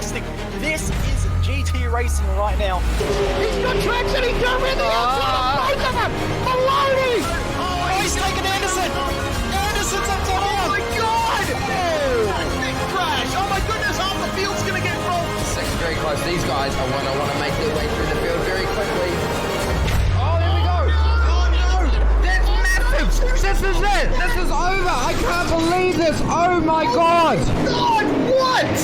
fantastic. This is GT racing right now. He's got traction, he's got rid of the outside of both of them! Maloney! Oh, he's taken Anderson! Anderson's up to Oh my god! Oh. Big crash! Oh my goodness, half the field's gonna get rolled! Second very close. These guys are want to make their way through the field very quickly. Oh, there we go! Oh no! That's massive! This is it! This is over! I can't believe this! Oh my god! God, what?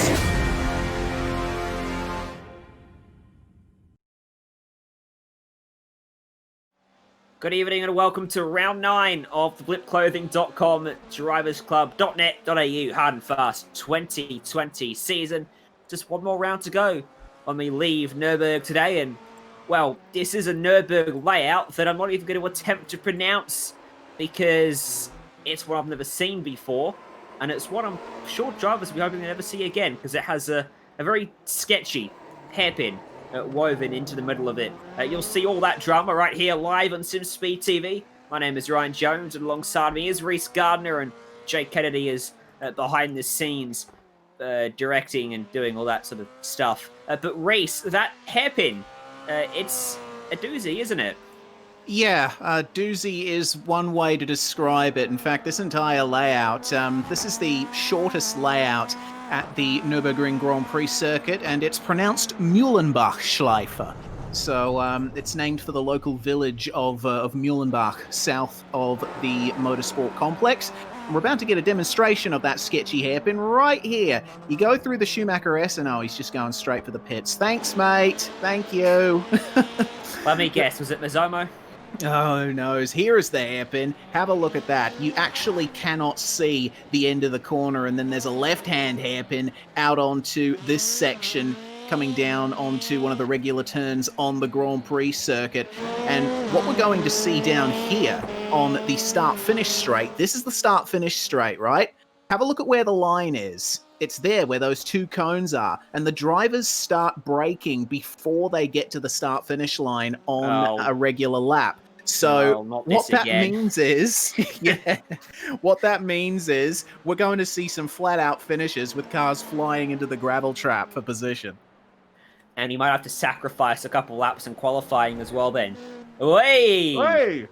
Good evening and welcome to round 9 of the blipclothing.com driversclub.net.au hard and fast 2020 season. Just one more round to go when we leave Nurburgring today, and well, this is a Nurburgring layout that I'm not even going to attempt to pronounce because it's what I've never seen before, and it's what I'm sure drivers will be hoping to never see again because it has a very sketchy hairpin woven into the middle of it. You'll see all that drama right here live on SimSpeed TV. My name is Ryan Jones, and alongside me is Reese Gardner, and Jake Kennedy is behind the scenes directing and doing all that sort of stuff. But Reese, that hairpin, it's a doozy, isn't it? Yeah, doozy is one way to describe it. In fact, this entire layout, this is the shortest layout at the Nurburgring Grand Prix circuit, and it's pronounced Müllenbachschleife. So it's named for the local village of Müllenbach, south of the motorsport complex. And we're about to get a demonstration of that sketchy hairpin right here. You go through the Schumacher S, and oh, he's just going straight for the pits. Thanks, mate. Thank you. Let me guess, was it Mazomo? Oh no, here is the hairpin. Have a look at that. You actually cannot see the end of the corner, and then there's a left-hand hairpin out onto this section, coming down onto one of the regular turns on the Grand Prix circuit. And what we're going to see down here on the start-finish straight, this is the start-finish straight, right? Have a look at where the line is. It's there where those two cones are, and the drivers start braking before they get to the start-finish line on a regular lap. So what that means is, what that means is we're going to see some flat-out finishes with cars flying into the gravel trap for position. And you might have to sacrifice a couple laps in qualifying as well then. Hey! Hey!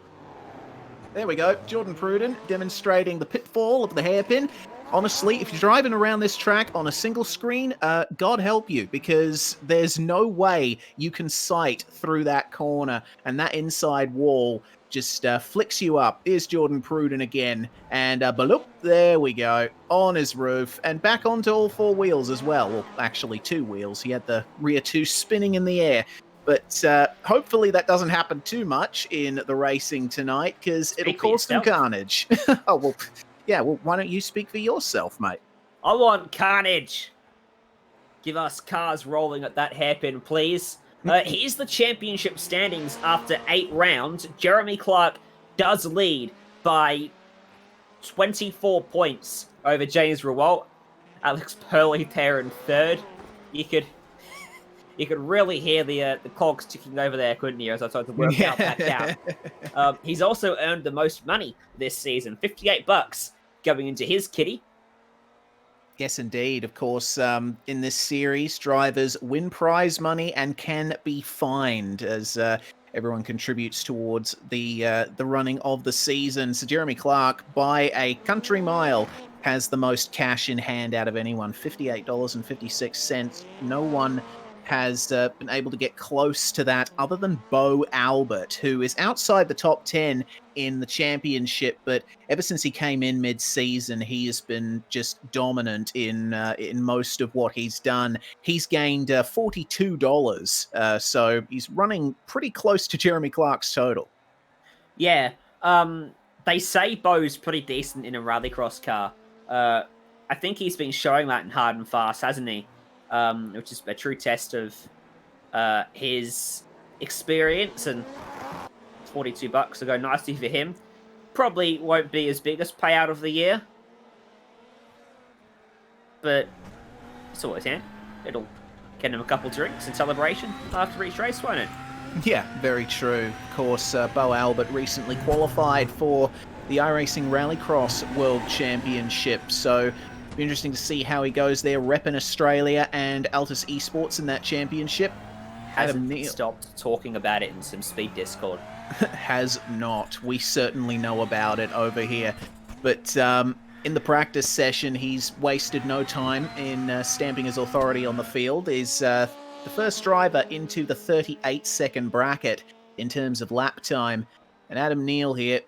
There we go. Jordan Pruden demonstrating the pitfall of the hairpin. Honestly, if you're driving around this track on a single screen, God help you, because there's no way you can sight through that corner, and that inside wall just flicks you up. Here's Jordan Pruden again, and bloop, there we go, on his roof, and back onto all four wheels as well. Well, actually two wheels. He had the rear two spinning in the air. But hopefully that doesn't happen too much in the racing tonight, because it'll cause some carnage. Oh, well... Yeah, well, why don't you speak for yourself, mate? I want carnage. Give us cars rolling at that hairpin, please. Here's the championship standings after 8 rounds. Jeremy Clark does lead by 24 points over James Rewalt. Alex Purley there in third. You could really hear the cogs ticking over there, couldn't you, as I tried to work out that count. He's also earned the most money this season, $58 going into his kitty. Yes, indeed. Of course, in this series, drivers win prize money and can be fined as everyone contributes towards the running of the season. So Jeremy Clark, by a country mile, has the most cash in hand out of anyone, $58.56. No one has been able to get close to that other than Bo Albert, who is outside the top 10 in the championship, but ever since he came in mid-season, he has been just dominant in most of what he's done. He's gained $42, so he's running pretty close to Jeremy Clark's total. Yeah, they say Bo's pretty decent in a rallycross car. I think he's been showing that in hard and fast, hasn't he? Which is a true test of his experience, and $42 to go nicely for him. Probably won't be his biggest payout of the year, but it's always in. It'll get him a couple drinks in celebration after each race, won't it? Yeah, very true. Of course, Bo Albert recently qualified for the iRacing Rallycross World Championship, so Be interesting to see how he goes there, repping Australia and Altus Esports in that championship. Hasn't stopped talking about it in some speed Discord. Has not. We certainly know about it over here. But in the practice session, he's wasted no time in stamping his authority on the field. Is the first driver into the 38-second bracket in terms of lap time. And Adam Neal here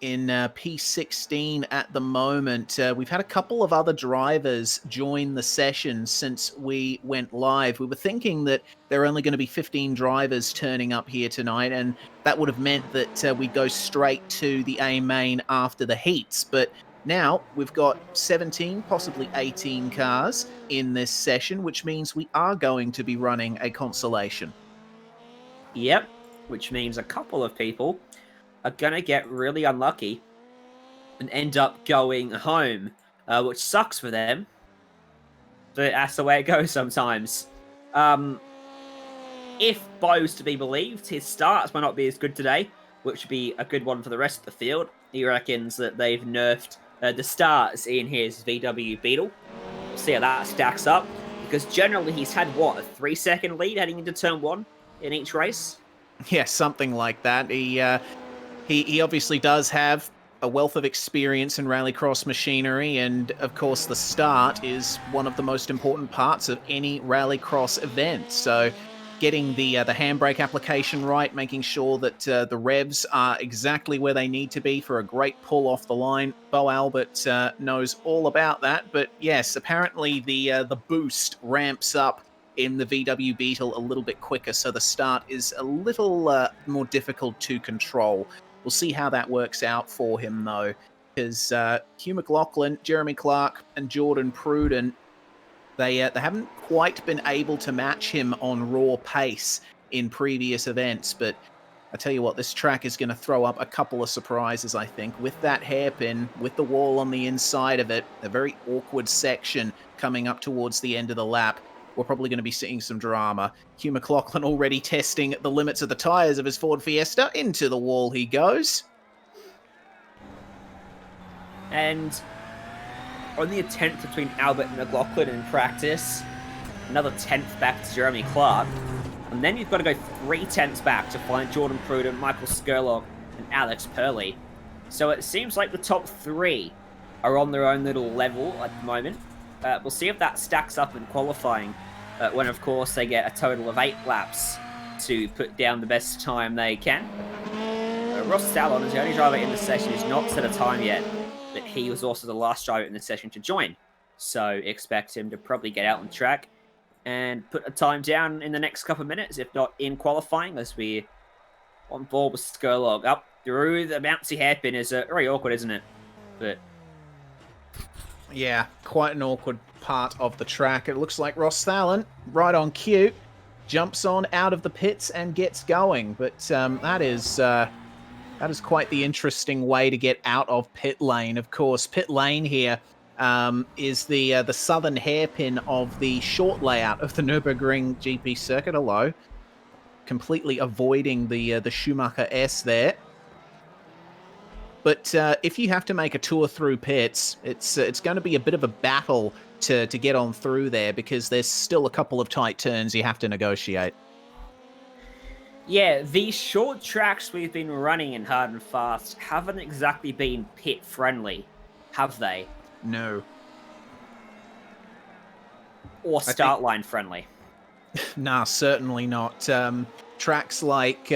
in P16 at the moment. We've had a couple of other drivers join the session since we went live. We were thinking that there are only going to be 15 drivers turning up here tonight, and that would have meant that we'd go straight to the A main after the heats. But now we've got 17, possibly 18 cars in this session, which means we are going to be running a consolation. Yep, which means a couple of people are going to get really unlucky and end up going home, which sucks for them. But that's the way it goes sometimes. If Bo's to be believed, his starts might not be as good today, which would be a good one for the rest of the field. He reckons that they've nerfed the starts in his VW Beetle. We'll see how that stacks up, because generally he's had, what, a 3-second lead heading into turn 1 in each race? Yeah, something like that. He obviously does have a wealth of experience in rallycross machinery, and of course the start is one of the most important parts of any rallycross event. So getting the handbrake application right, making sure that the revs are exactly where they need to be for a great pull off the line. Bo Albert knows all about that. But yes, apparently the boost ramps up in the VW Beetle a little bit quicker, so the start is a little more difficult to control. We'll see how that works out for him, though, because Hugh McLaughlin, Jeremy Clark, and Jordan Pruden, they haven't quite been able to match him on raw pace in previous events. But I tell you what, this track is going to throw up a couple of surprises, I think, with that hairpin, with the wall on the inside of it, a very awkward section coming up towards the end of the lap. We're probably going to be seeing some drama. Hugh McLaughlin already testing the limits of the tyres of his Ford Fiesta. Into the wall he goes. And only a 10th between Albert and McLaughlin in practice. Another 10th back to Jeremy Clark. And then you've got to go 3 tenths back to find Jordan Pruden, Michael Skurlock, and Alex Purley. So it seems like the top 3 are on their own little level at the moment. We'll see if that stacks up in qualifying, when, of course, they get a total of 8 laps to put down the best time they can. Ross Stallon is the only driver in the session who's not set a time yet, but he was also the last driver in the session to join. So expect him to probably get out on track and put a time down in the next couple of minutes, if not in qualifying, as we on board with Skurlog. Up through the bouncy hairpin is very awkward, isn't it? But yeah, quite an awkward part of the track. It looks like Ross Thalen, right on cue, jumps on out of the pits and gets going. But that is quite the interesting way to get out of pit lane. Of course, pit lane here is the southern hairpin of the short layout of the Nurburgring GP circuit. Hello, completely avoiding the Schumacher S there. But if you have to make a tour through pits, it's going to be a bit of a battle to get on through there, because there's still a couple of tight turns you have to negotiate. yeah, these short tracks we've been running in Hard and Fast haven't exactly been pit friendly, have they? No. Or start line friendly? Nah, certainly not. Tracks like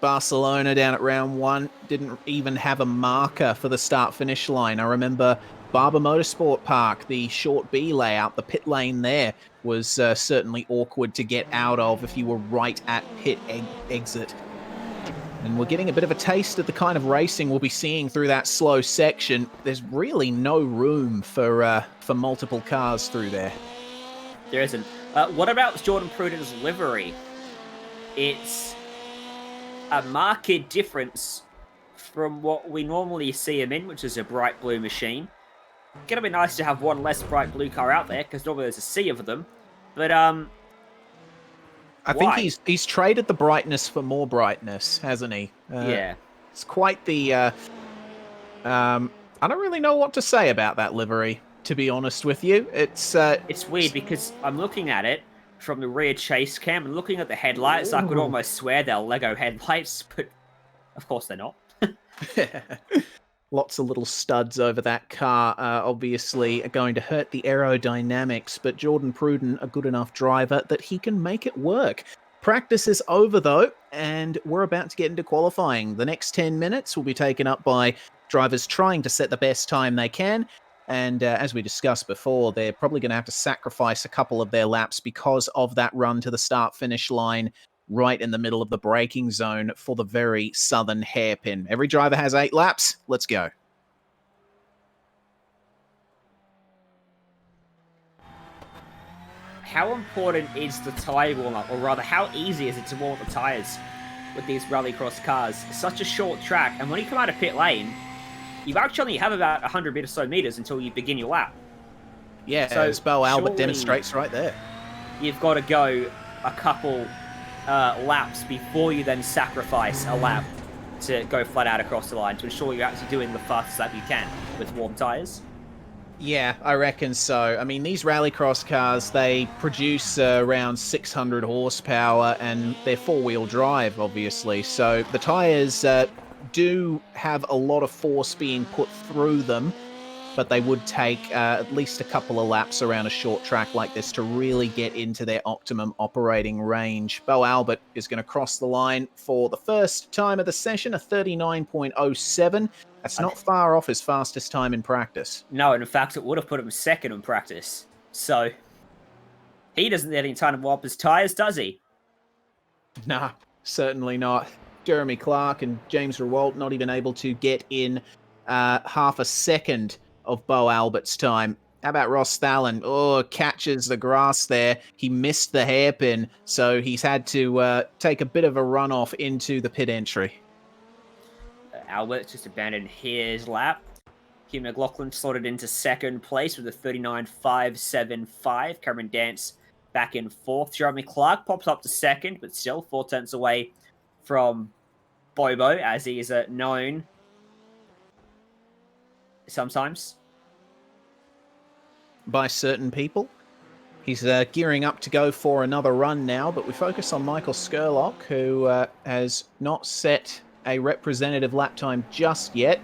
Barcelona down at round 1 didn't even have a marker for the start-finish line. I remember Barber Motorsport Park, the short B layout, the pit lane there was certainly awkward to get out of if you were right at pit exit. And we're getting a bit of a taste of the kind of racing we'll be seeing through that slow section. There's really no room for multiple cars through there. There isn't. What about Jordan Pruden's livery? It's a marked difference from what we normally see him in, which is a bright blue machine. Gonna be nice to have one less bright blue car out there, because normally there's a sea of them. But I think he's traded the brightness for more brightness, hasn't he? Yeah. It's quite the... I don't really know what to say about that livery. to be honest with you. It's weird because I'm looking at it from the rear chase cam and looking at the headlights. I could almost swear they're Lego headlights, but of course they're not. Lots of little studs over that car, obviously are going to hurt the aerodynamics, but Jordan Pruden, a good enough driver that he can make it work. Practice is over, though, and we're about to get into qualifying. The next 10 minutes will be taken up by drivers trying to set the best time they can, and as we discussed before, they're probably going to have to sacrifice a couple of their laps because of that run to the start-finish line right in the middle of the braking zone for the very southern hairpin. Every driver has 8 laps. Let's go. How important is the tyre warm-up, or rather, how easy is it to warm up the tyres with these rallycross cars? It's such a short track, and when you come out of pit lane, you actually have about 100 or so meters until you begin your lap. Yeah, so as Bo Albert demonstrates right there. You've got to go a couple laps before you then sacrifice a lap to go flat out across the line to ensure you're actually doing the fastest lap you can with warm tyres. Yeah, I reckon so. I mean, these rallycross cars, they produce around 600 horsepower, and they're four-wheel drive, obviously. So the tyres do have a lot of force being put through them, but they would take at least a couple of laps around a short track like this to really get into their optimum operating range. Bo Albert is going to cross the line for the first time of the session, a 39.07. That's not far off his fastest time in practice. No, and in fact, it would have put him second in practice. So, he doesn't need any time to warm up his tyres, does he? Nah, certainly not. Jeremy Clark and James Rewalt not even able to get in half a second of Bo Albert's time. How about Ross Thalen? Oh, catches the grass there. He missed the hairpin, so he's had to take a bit of a runoff into the pit entry. Albert just abandoned his lap. Hugh McLaughlin slotted into second place with a 39.575. Cameron Dance back in fourth. Jeremy Clark pops up to second, but still 4 tenths away from Bobo, as he is known sometimes by certain people. He's gearing up to go for another run now, but we focus on Michael Skurlock, who has not set a representative lap time just yet.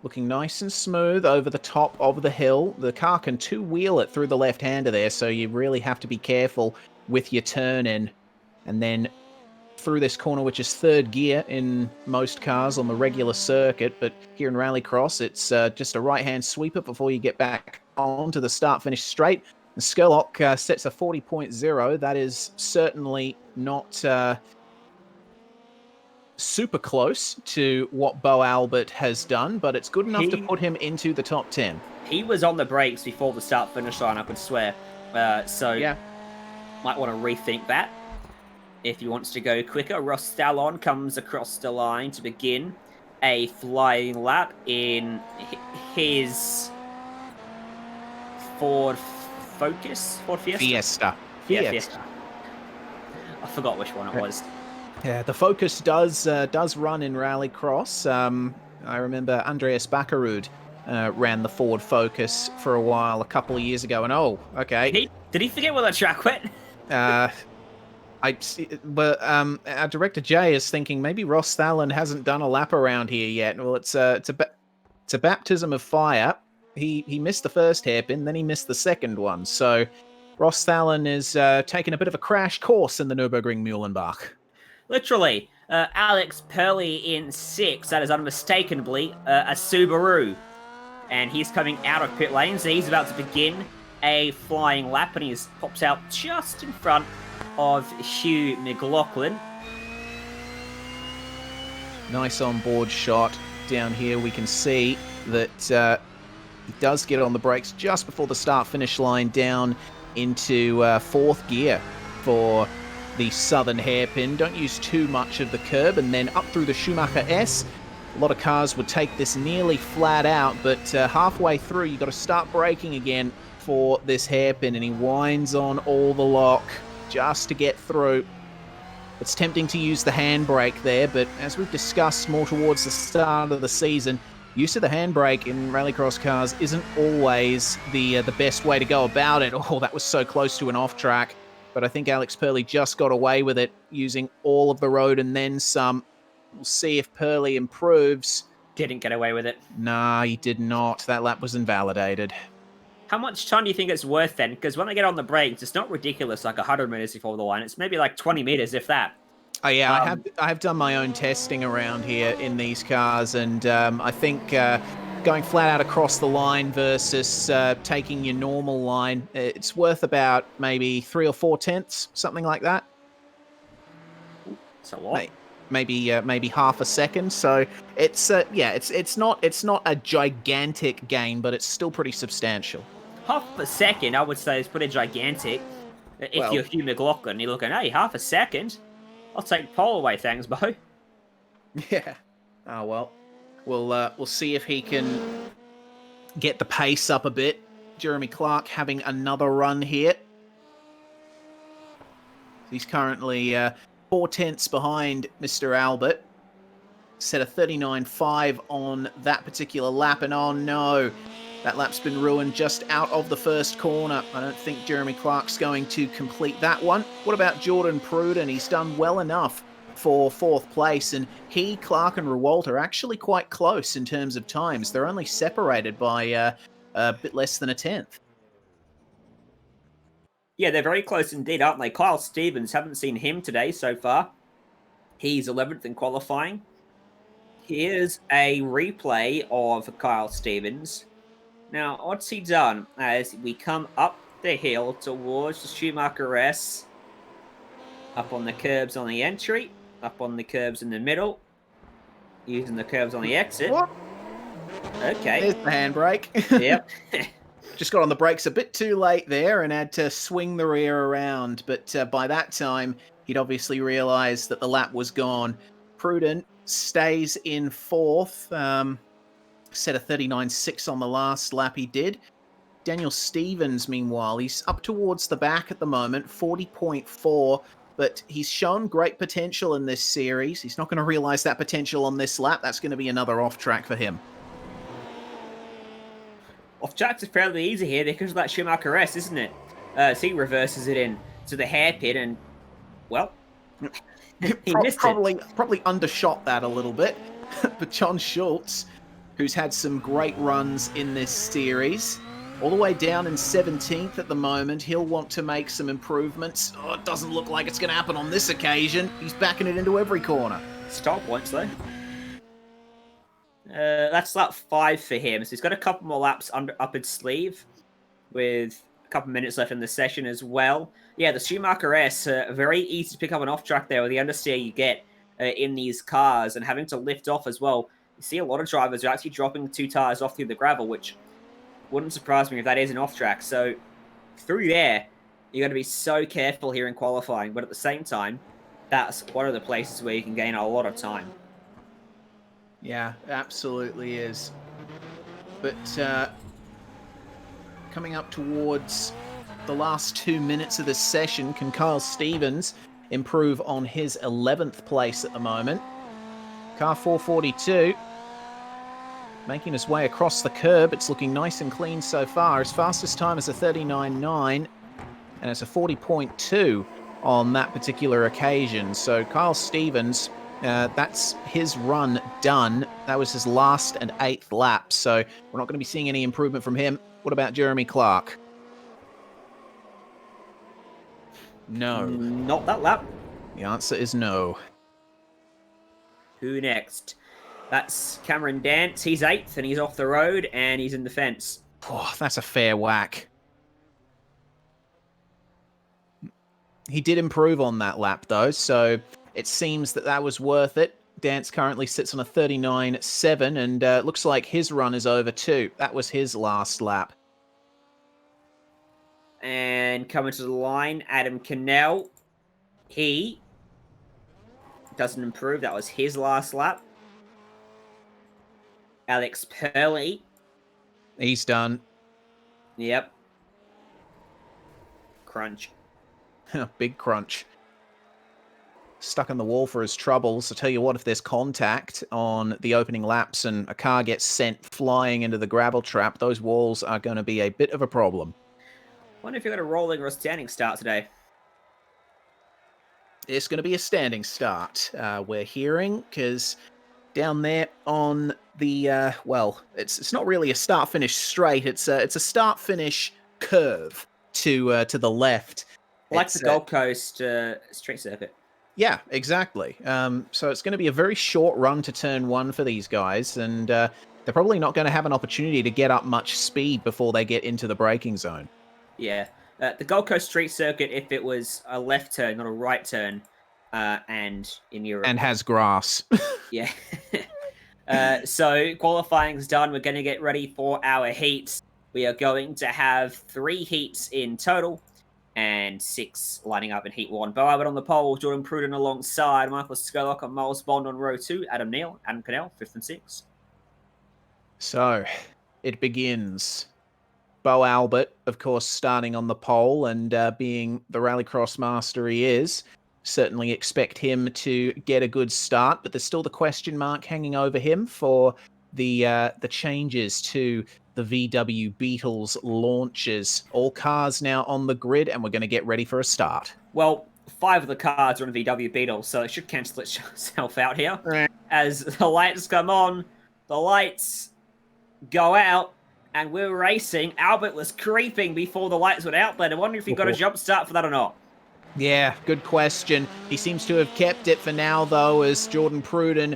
Looking nice and smooth over the top of the hill. The car can two-wheel it through the left-hander there, so you really have to be careful with your turn-in. And then through this corner, which is third gear in most cars on the regular circuit, but here in Rallycross, it's just a right-hand sweeper before you get back onto the start-finish straight. And Skurlock sets a 40.0. That is certainly not super close to what Bo Albert has done, but it's good enough to put him into the top 10. He was on the brakes before the start-finish line, I could swear. So yeah, might want to rethink that if he wants to go quicker. Ross Thalen comes across the line to begin a flying lap in his Ford Focus? Ford Fiesta? Yeah, Fiesta. I forgot which one it was. Yeah, the Focus does run in Rallycross. I remember Andreas Bakarud ran the Ford Focus for a while a couple of years ago, and okay. Did he forget where the track went? Our director Jay is thinking maybe Ross Thalen hasn't done a lap around here yet. Well, it's a baptism of fire. He missed the first hairpin, then he missed the second one. So Ross Thalen is taking a bit of a crash course in the Nurburgring Müllenbach. Literally, Alex Purley in 6. That is unmistakably a Subaru. And he's coming out of pit lane, so he's about to begin a flying lap, and he pops out just in front of Hugh McLaughlin. Nice on-board shot down here. We can see that he does get on the brakes just before the start-finish line down into fourth gear for the southern hairpin. Don't use too much of the curb, and then up through the Schumacher S. A lot of cars would take this nearly flat out, but halfway through, you've got to start braking again for this hairpin, and he winds on all the lock just to get through. It's tempting to use the handbrake there, but as we've discussed more towards the start of the season, use of the handbrake in rallycross cars isn't always the best way to go about it. Oh, that was so close to an off track. But I think Alex Purley just got away with it, using all of the road and then some. We'll see if Purley improves. Didn't get away with it. Nah, he did not. That lap was invalidated. How much time do you think it's worth then? Because when I get on the brakes, it's not ridiculous like 100 meters before the line. It's maybe like 20 meters, if that. Oh yeah, I have done my own testing around here in these cars, and I think going flat out across the line versus taking your normal line, it's worth about maybe 3 or 4 tenths, something like that. So what? Maybe half a second. So it's it's not a gigantic gain, but it's still pretty substantial. Half a second, I would say, is pretty gigantic. If you're Hugh McLaughlin, you're looking, hey, half a second. I'll take pole away, thanks, Bo. Yeah. Oh well. We'll see if he can get the pace up a bit. Jeremy Clark having another run here. He's currently 4 tenths behind Mr. Albert. Set a 39.5 on that particular lap, and oh no, that lap's been ruined just out of the first corner. I don't think Jeremy Clark's going to complete that one. What about Jordan Pruden? He's done well enough for 4th place, and he, Clark, and Rewalt are actually quite close in terms of times. They're only separated by a bit less than a tenth. Yeah, they're very close indeed, aren't they? Kyle Stevens, haven't seen him today so far. He's 11th in qualifying. Here's a replay of Kyle Stevens. Now, what's he done? As we come up the hill towards the Schumacher S, up on the curbs on the entry, up on the curbs in the middle, using the curbs on the exit. What? Okay. There's the handbrake. Yep. Just got on the brakes a bit too late there and had to swing the rear around. But by that time, he'd obviously realised that the lap was gone. Pruden stays in 4th. Set a 39.6 on the last lap he did. Daniel Stevens, meanwhile, he's up towards the back at the moment, 40.4. But he's shown great potential in this series. He's not going to realise that potential on this lap. That's going to be another off track for him. Off track's fairly easy here because of that Schumacher S, isn't it? So he reverses it in to the hairpin and, well, he missed it. Probably undershot that a little bit. But John Schultz, who's had some great runs in this series, all the way down in 17th at the moment. He'll want to make some improvements. Oh, it doesn't look like it's going to happen on this occasion. He's backing it into every corner. Stop points, though. That's lap 5 for him. So he's got a couple more laps up his sleeve with a couple minutes left in the session as well. Yeah, the Schumacher S, very easy to pick up an off track there with the understeer you get in these cars and having to lift off as well. You see a lot of drivers are actually dropping 2 tires off through the gravel, which wouldn't surprise me if that is an off track. So through there, you got to be so careful here in qualifying. But at the same time, that's one of the places where you can gain a lot of time. Yeah, absolutely is. But coming up towards the last 2 minutes of this session, can Kyle Stevens improve on his 11th place at the moment? Car 442 making his way across the curb. It's looking nice and clean so far. His fastest time is a 39.9, and it's a 40.2 on that particular occasion. So Kyle Stevens, that's his run done. That was his last and 8th lap, so we're not going to be seeing any improvement from him. What about Jeremy Clark? No. Not that lap. The answer is no. Who next? That's Cameron Dance. He's 8th and he's off the road and he's in the fence. Oh, that's a fair whack. He did improve on that lap though, so it seems that was worth it. Dance currently sits on a 39.7 and looks like his run is over too. That was his last lap. And coming to the line, Adam Cannell. He doesn't improve. That was his last lap. Alex Purley. He's done. Yep. Crunch. Big crunch. stuck in the wall for his troubles. I'll tell you what, if there's contact on the opening laps and a car gets sent flying into the gravel trap, those walls are going to be a bit of a problem. Wonder if you're going to rolling or a standing start today. It's going to be a standing start, we're hearing, because down there on the, well, it's not really a start-finish straight, it's a start-finish curve to the left. Like It's, the Gold Coast street circuit. Yeah, exactly. So it's going to be a very short run to turn one for these guys, and they're probably not going to have an opportunity to get up much speed before they get into the braking zone. Yeah. The Gold Coast street circuit, if it was a left turn, not a right turn, and in Europe. And has grass. Yeah. So qualifying's done. We're going to get ready for our heats. We are going to have 3 heats in total, and 6 lining up in Heat 1. Bo Albert on the pole, Jordan Pruden alongside, Michael Skerlock and Miles Bond on row 2, Adam Neal, Adam Cannell, 5th and 6th. So, it begins. Bo Albert, of course, starting on the pole and being the rallycross master he is. Certainly expect him to get a good start, but there's still the question mark hanging over him for the changes to the VW Beetles launches. All cars now on the grid, and we're going to get ready for a start. Well, 5 of the cars are on the VW Beetle, so it should cancel itself out here. As the lights come on, the lights go out, and we're racing. Albert was creeping before the lights went out then. I wonder if he got a jump start for that or not. Yeah, good question. He seems to have kept it for now, though, as Jordan Pruden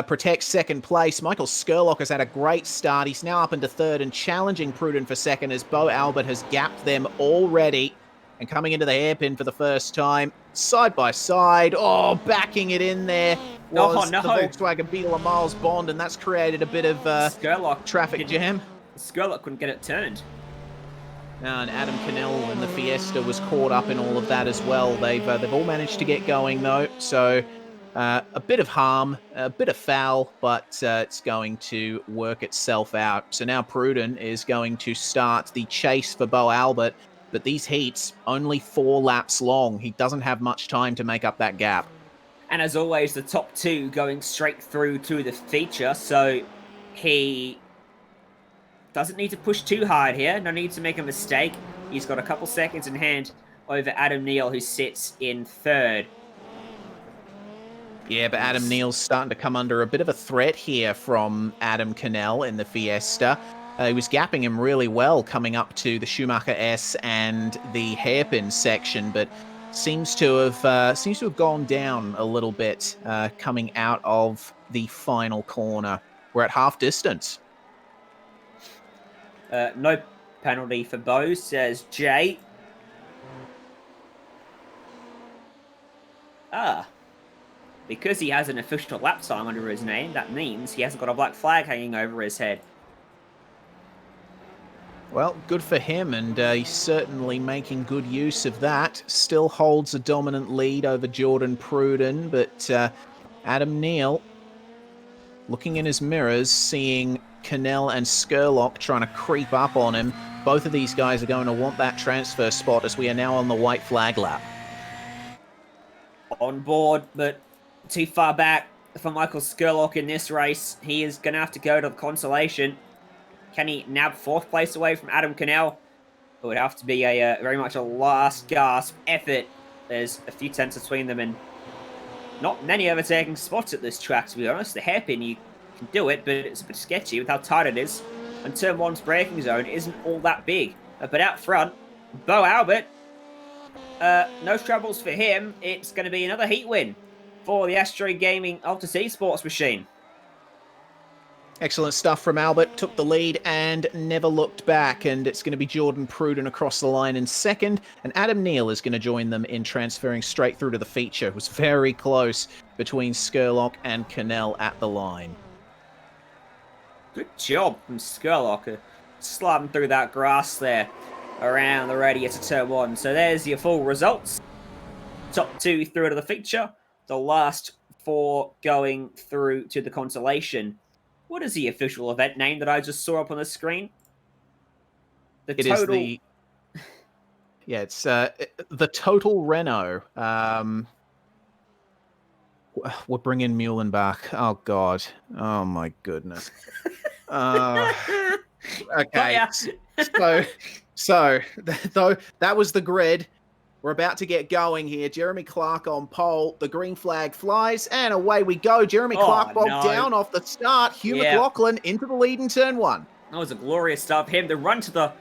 protects second place. Michael Skerlock has had a great start. He's now up into third and challenging Pruden for second as Bo Albert has gapped them already. And coming into the hairpin for the first time, side by side. Oh, backing it in there was the Volkswagen Beetle and Miles Bond, and that's created a bit of Skerlock traffic jam. Skerlock couldn't get it turned. And Adam Cannell and the Fiesta was caught up in all of that as well. They've all managed to get going, though. So a bit of harm, a bit of foul, but it's going to work itself out. So now Pruden is going to start the chase for Bo Albert. But these heats, only 4 laps long. He doesn't have much time to make up that gap. And as always, the top 2 going straight through to the feature. So he doesn't need to push too hard here. No need to make a mistake. He's got a couple seconds in hand over Adam Neal, who sits in third. Yeah, but Adam Neal's starting to come under a bit of a threat here from Adam Cannell in the Fiesta. He was gapping him really well coming up to the Schumacher S and the hairpin section, but seems to have gone down a little bit coming out of the final corner. We're at half distance. No penalty for Bo, says Jay. Because he has an official lap time under his name, that means he hasn't got a black flag hanging over his head. Well, good for him, and he's certainly making good use of that. Still holds a dominant lead over Jordan Pruden, but Adam Neal, looking in his mirrors, seeing Cannell and Skerlock trying to creep up on him. Both of these guys are going to want that transfer spot as we are now on the white flag lap. On board, but too far back for Michael Skerlock in this race. He is going to have to go to the consolation. Can he nab 4th place away from Adam Cannell? It would have to be a very much a last gasp effort. There's a few tenths between them and not many overtaking spots at this track, to be honest. The hairpin, you can do it, but it's a bit sketchy with how tight it is. And Turn 1's braking zone isn't all that big. But out front, Bo Albert, no troubles for him. It's going to be another heat win for the Astro Gaming Altus Esports machine. Excellent stuff from Albert. Took the lead and never looked back. And it's going to be Jordan Pruden across the line in second. And Adam Neal is going to join them in transferring straight through to the feature. It was very close between Skerlock and Cannell at the line. Good job from Skerlock. Sliding through that grass there around the radius of turn 1. So there's your full results. Top 2 through to the feature. The last 4 going through to the consolation. What is the official event name that I just saw up on the screen? It's the Total Renault. we're bringing Müllenbach. Oh, God. Oh, my goodness. Okay. So, though that was the grid. We're about to get going here. Jeremy Clark on pole. The green flag flies, and away we go. Jeremy Clark bogged down off the start. Hugh McLaughlin into the lead in turn 1. That was a glorious start for him. The run to the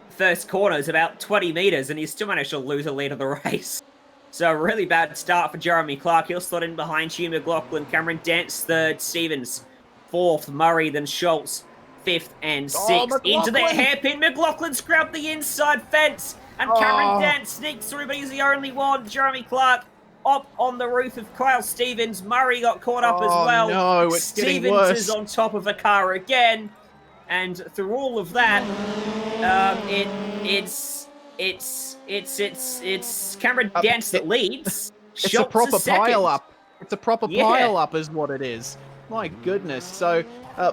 first corner is about 20 meters, and he still managed to lose the lead of the race. So a really bad start for Jeremy Clark. He'll slot in behind Hugh McLaughlin. Cameron Dance third. Stevens fourth. Murray, then Schultz fifth and sixth. Into the hairpin. McLaughlin's grabbed the inside fence. And Cameron Dance sneaks through, but he's the only one. Jeremy Clark up on the roof of Kyle Stevens. Murray got caught up as well. No, it's Stevens is on top of the car again. And through all of that, it's Cameron Dance that leads. It's a proper pile up. It's a proper pile up is what it is. My goodness. So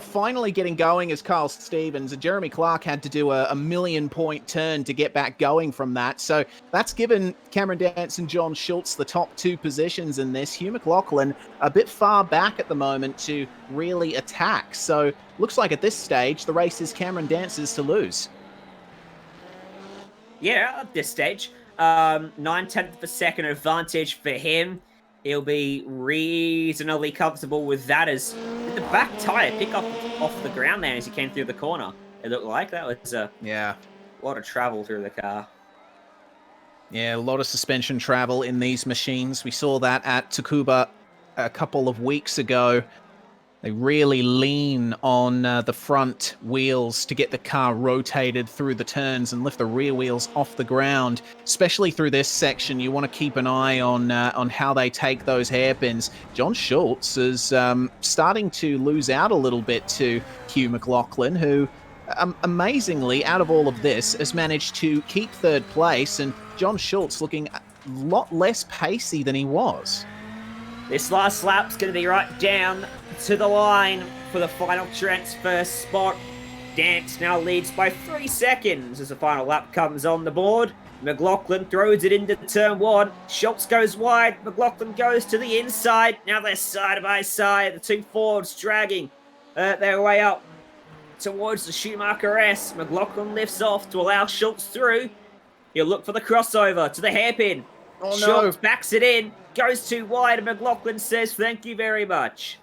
finally getting going is Kyle Stevens. And Jeremy Clark had to do a 1,000,000-point turn to get back going from that. So that's given Cameron Dance and John Schultz the top 2 positions in this. Hugh McLaughlin a bit far back at the moment to really attack. So looks like at this stage, the race is Cameron Dance's to lose. Yeah, at this stage. 9/10 of a second advantage for him. He'll be reasonably comfortable with that as did the back tyre pick up off the ground there as he came through the corner. It looked like that was a lot of travel through the car. Yeah, a lot of suspension travel in these machines. We saw that at Tsukuba a couple of weeks ago. They really lean on the front wheels to get the car rotated through the turns and lift the rear wheels off the ground. Especially through this section, you want to keep an eye on how they take those hairpins. John Schultz is starting to lose out a little bit to Hugh McLaughlin, who amazingly, out of all of this, has managed to keep third place. And John Schultz looking a lot less pacey than he was. This last lap's going to be right down to the line for the final transfer spot. Dance now leads by 3 seconds as the final lap comes on the board. McLaughlin throws it into turn 1. Schultz goes wide. McLaughlin goes to the inside. Now they're side by side. The 2 Fords dragging their way up towards the Schumacher S. McLaughlin lifts off to allow Schultz through. He'll look for the crossover to the hairpin. Schultz backs it in. Goes too wide, and McLaughlin says, "Thank you very much."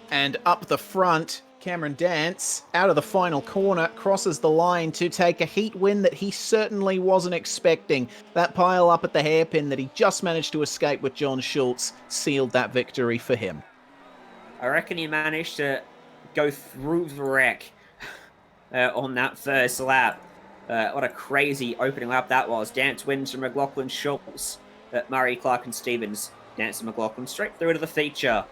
And up the front, Cameron Dance, out of the final corner, crosses the line to take a heat win that he certainly wasn't expecting. That pile up at the hairpin that he just managed to escape with John Schultz sealed that victory for him. I reckon he managed to go through the wreck on that first lap. What a crazy opening lap that was. Dance wins from McLaughlin, Schultz, Murray, Clark, and Stevens. Dance and McLaughlin straight through to the feature.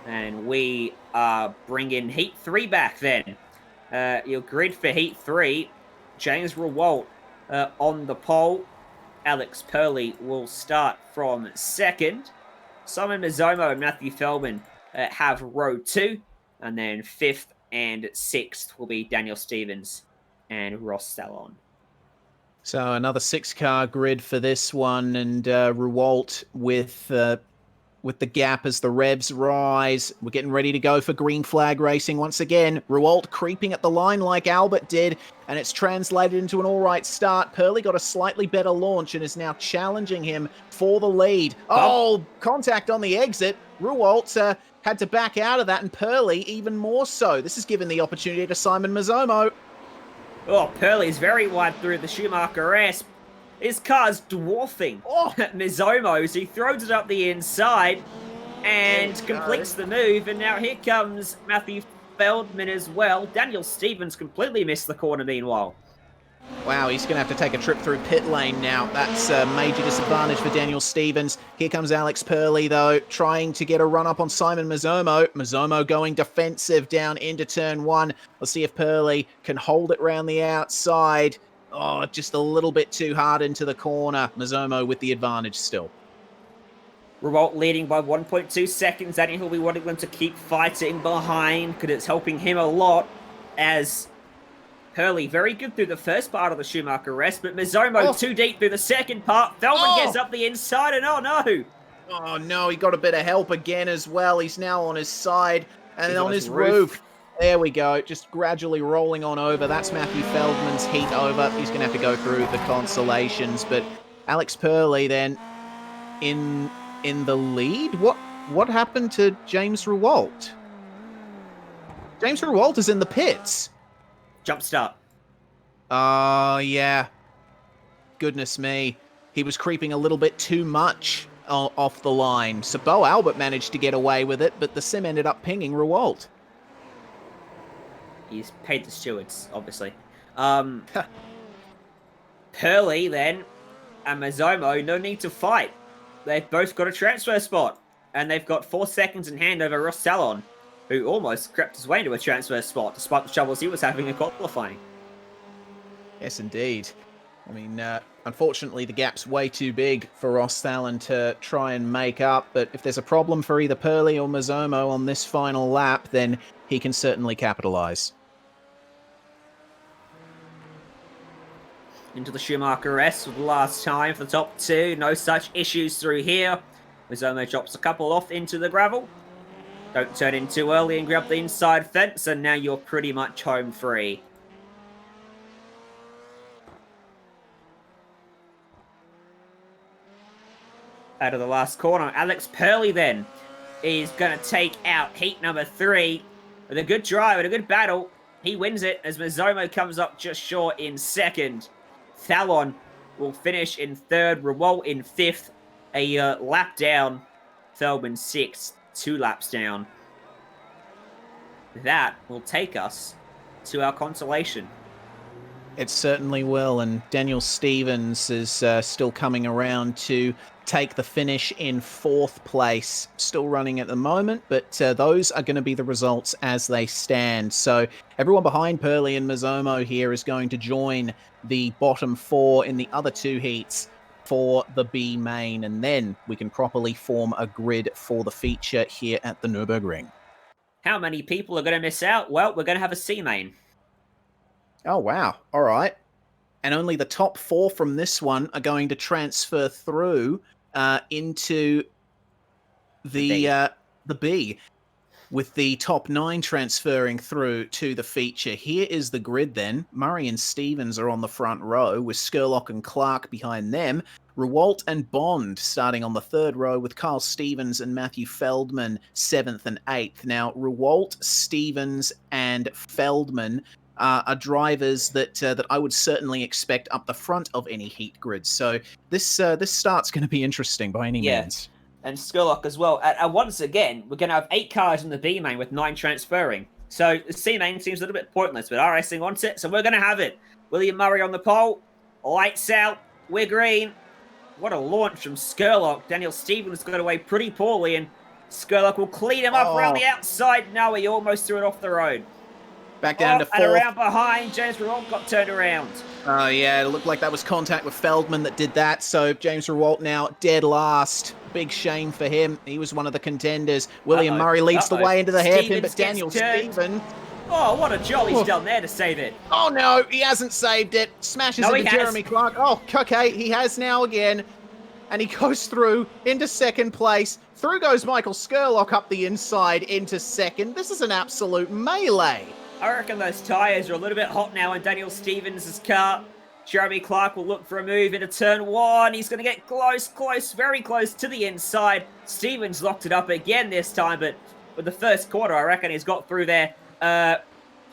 And we are bringing Heat 3 back then. Your grid for Heat 3, James Rewalt on the pole. Alex Purley will start from second. Simon Mizzomo and Matthew Feldman have row 2. And then 5th and 6th will be Daniel Stevens and Ross Stallon. So another 6-car grid for this one, and Rewalt with the gap as the revs rise. We're getting ready to go for green flag racing once again. Rewalt creeping at the line like Albert did, and it's translated into an all-right start. Purley got a slightly better launch and is now challenging him for the lead. Oh, contact on the exit. Rewalt had to back out of that, and Purley even more so. This has given the opportunity to Simon Mizzomo. Oh, Purley's very wide through the Schumacher S. His car's dwarfing Mizzomo, so he throws it up the inside and completes the move. And now here comes Matthew Feldman as well. Daniel Stevens completely missed the corner meanwhile. Wow, he's going to have to take a trip through pit lane now. That's a major disadvantage for Daniel Stevens. Here comes Alex Purley, though, trying to get a run-up on Simon Mizzomo. Mizzomo going defensive down into turn 1. Let's see if Purley can hold it round the outside. Oh, just a little bit too hard into the corner. Mizzomo with the advantage still. Rewalt leading by 1.2 seconds. Danny will be wanting them to keep fighting behind because it's helping him a lot as Hurley very good through the first part of the Schumacher rest, but Mizomo too deep through the second part. Feldman gets up the inside, and oh no! Oh no, he got a bit of help again as well. He's now on his side and on his roof. There we go, just gradually rolling on over. That's Matthew Feldman's heat over. He's going to have to go through the consolations, but Alex Purley then in the lead. What happened to James Rewalt? James Rewalt is in the pits. Jump start. Oh, yeah. Goodness me. He was creeping a little bit too much off the line. So Bo Albert managed to get away with it, but the sim ended up pinging Rewalt. He's paid the stewards, obviously. Purley, then, and Mizomo, no need to fight. They've both got a transfer spot, and they've got 4 seconds in hand over Ross Salon, who almost crept his way into a transfer spot, despite the troubles he was having in qualifying. Yes, indeed. I mean, unfortunately, the gap's way too big for Ross Salon to try and make up, but if there's a problem for either Purley or Mizomo on this final lap, then he can certainly capitalise. Into the Schumacher S for the last time for the top two. No such issues through here. Mizomo drops a couple off into the gravel. Don't turn in too early and grab the inside fence, and now you're pretty much home free. Out of the last corner, Alex Purley then is going to take out heat number 3 with a good drive and a good battle. He wins it as Mizomo comes up just short in second. Thalon will finish in third, Rewalt in 5th, a lap down, Feldman 6th, 2 laps down. That will take us to our consolation. It certainly will, and Daniel Stevens is still coming around to take the finish in 4th place. Still running at the moment, but those are going to be the results as they stand. So everyone behind Purley and Mizomo here is going to join the bottom 4 in the other 2 heats for the B main, and then we can properly form a grid for the feature here at the Nurburgring. How many people are going to miss out? Well, we're going to have a C main. Oh, wow. All right. And only the top 4 from this one are going to transfer through into the B, with the top 9 transferring through to the feature. Here is the grid then. Murray and Stevens are on the front row, with Skurlock and Clark behind them. Rewalt and Bond starting on the 3rd row, with Carl Stevens and Matthew Feldman 7th and 8th. Now, Rewalt, Stevens, and Feldman are drivers that I would certainly expect up the front of any heat grid. So this start's going to be interesting by any means. And Skurlock as well. And once again, we're going to have 8 cars in the B main with 9 transferring. So the C main seems a little bit pointless, but our racing wants it, so we're going to have it. William Murray on the pole. Lights out. We're green. What a launch from Skurlock. Daniel Stevens got away pretty poorly, and Skurlock will clean him up around the outside. No, he almost threw it off the road. Back down to 4th. And around behind, James Rewalt got turned around. Oh, yeah, it looked like that was contact with Feldman that did that, so James Rewalt now dead last. Big shame for him. He was one of the contenders. William Murray leads the way into the hairpin, but Daniel Stevens... Oh, what a job he's done there to save it. Oh, no, he hasn't saved it. Smashes into Jeremy Clark. Oh, okay, he has now again. And he goes through into 2nd place. Through goes Michael Skurlock up the inside into 2nd. This is an absolute melee. I reckon those tyres are a little bit hot now in Daniel Stevens' car. Jeremy Clark will look for a move into turn 1. He's going to get close, very close to the inside. Stevens locked it up again this time, but with the first quarter, I reckon he's got through there.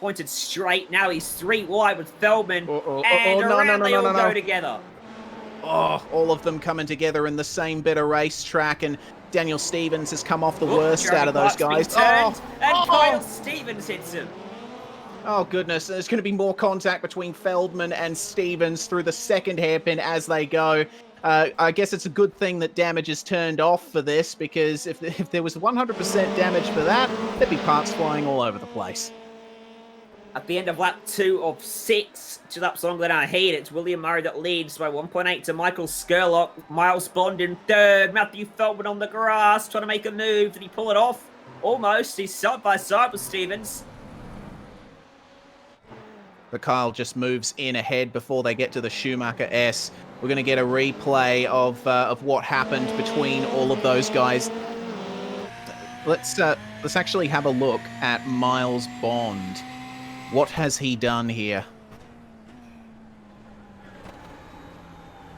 Pointed straight. Now he's 3 wide with Feldman. They all go together. Oh, all of them coming together in the same bit of racetrack, and Daniel Stevens has come off the worst Jeremy out of those Clark's guys. Kyle Stevens hits him. Oh, goodness. There's going to be more contact between Feldman and Stevens through the 2nd hairpin as they go. I guess it's a good thing that damage is turned off for this, because if there was 100% damage for that, there'd be parts flying all over the place. At the end of lap 2 of 6, 2 laps longer than our heat, it's William Murray that leads by 1.8 to Michael Skurlock. Miles Bond in 3rd. Matthew Feldman on the grass, trying to make a move. Did he pull it off? Almost. He's side by side with Stevens. But Kyle just moves in ahead before they get to the Schumacher S. We're going to get a replay of what happened between all of those guys. Let's actually have a look at Miles Bond. What has he done here?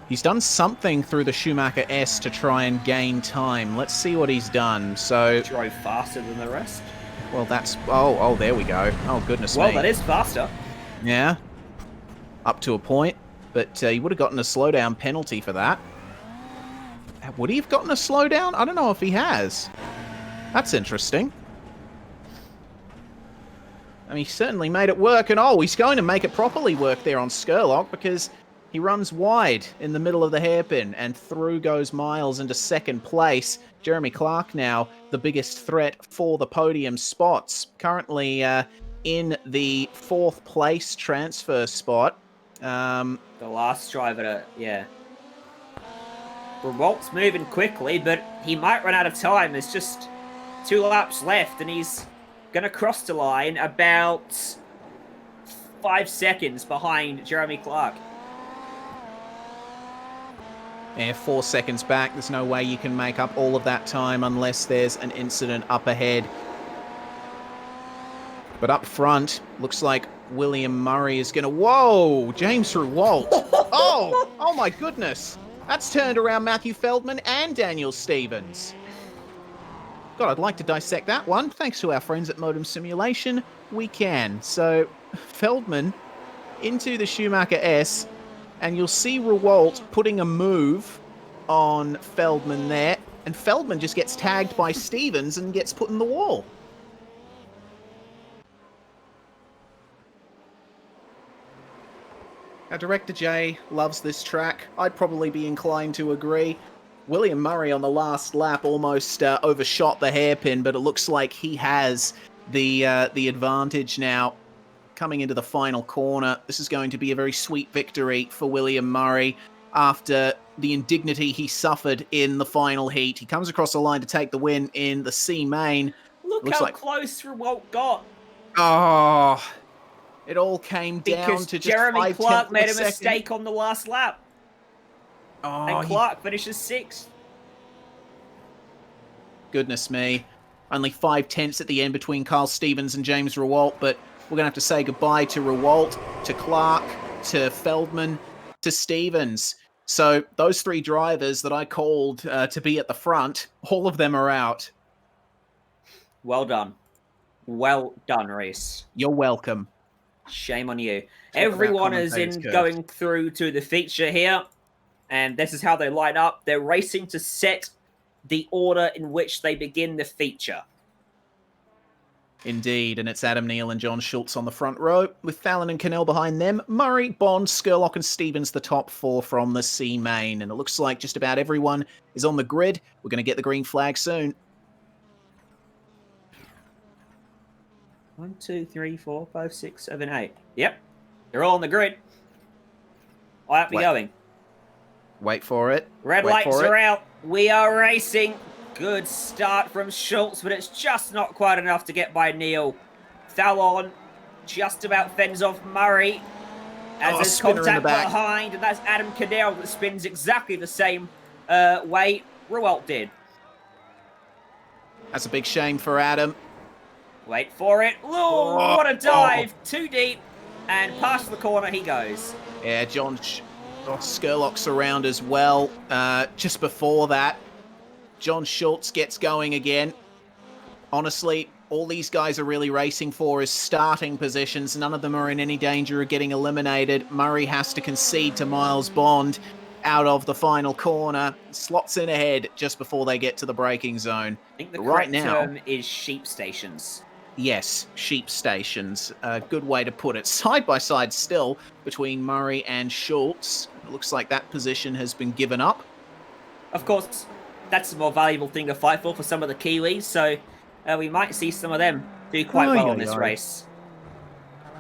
He's done something through the Schumacher S to try and gain time. Let's see what he's done. So Drove faster than the rest. well, that's oh, there we go. Oh goodness me. Well, that is faster. Yeah, up to a point, but he would have gotten a slowdown penalty for that. Would he have gotten a slowdown? I don't know if he has. That's interesting. I mean, he certainly made it work, and oh, he's going to make it properly work there on Skurlock because he runs wide in the middle of the hairpin, and through goes Miles into second place. Jeremy Clark now the biggest threat for the podium spots. Currently in the 4th place transfer spot. The last driver, yeah. Revolt's moving quickly, but he might run out of time. There's just 2 laps left, and he's going to cross the line about 5 seconds behind Jeremy Clark. Yeah, 4 seconds back. There's no way you can make up all of that time unless there's an incident up ahead. But up front, looks like William Murray is going to... Whoa! James Ruwalt. Oh my goodness. That's turned around Matthew Feldman and Daniel Stevens. God, I'd like to dissect that one. Thanks to our friends at Modem Simulation, we can. So, Feldman into the Schumacher S, and you'll see Ruwalt putting a move on Feldman there, and Feldman just gets tagged by Stevens and gets put in the wall. Now, Director J loves this track. I'd probably be inclined to agree. William Murray on the last lap almost overshot the hairpin, but it looks like he has the advantage now coming into the final corner. This is going to be a very sweet victory for William Murray after the indignity he suffered in the final heat. He comes across the line to take the win in the C main. Look how close Revolt got. Oh, it all came down because to just Jeremy Clark 5/10 made a second. mistake on the last lap. Oh, And Clark finishes 6th. Goodness me. Only 5/10 at the end between Carl Stevens and James Ruwalt, but we're going to have to say goodbye to Ruwalt, to Clark, to Feldman, to Stevens. So those 3 drivers that I called to be at the front, all of them are out. Well done. Well done, Reese. You're welcome. Shame on you. Talk Everyone about is in commentators' going through to the feature here, and this is how they line up. They're racing to set the order in which they begin the feature. Indeed, and it's Adam Neal and John Schultz on the front row, with Fallon and Cannell behind them, Murray, Bond, Skurlock and Stevens the top 4 from the C main. And it looks like just about everyone is on the grid. We're going to get the green flag soon. 1, 2, 3, 4, 5, 6, 7, 8. Yep. They're all on the grid. I have to be going. Wait for it. Red Wait lights for it. are out. We are racing. Good start from Schultz, but it's just not quite enough to get by Neal. Fallon just about fends off Murray as there's spinner in the contact back. behind, and that's Adam Cadell that spins exactly the same way Ruwalt did. That's a big shame for Adam. Wait for it. Oh, what a dive. Too deep. And past the corner he goes. Yeah, Skurlock's around as well. Just before that, John Schultz gets going again. Honestly, all these guys are really racing for is starting positions. None of them are in any danger of getting eliminated. Murray has to concede to Miles Bond out of the final corner. Slots in ahead just before they get to the braking zone. I think the But correct term is sheep stations. Yes, sheep stations. A good way to put it. Side by side still between Murray and Schultz. It looks like that position has been given up. Of course, that's the more valuable thing to fight for some of the Kiwis, so we might see some of them do quite well in this race.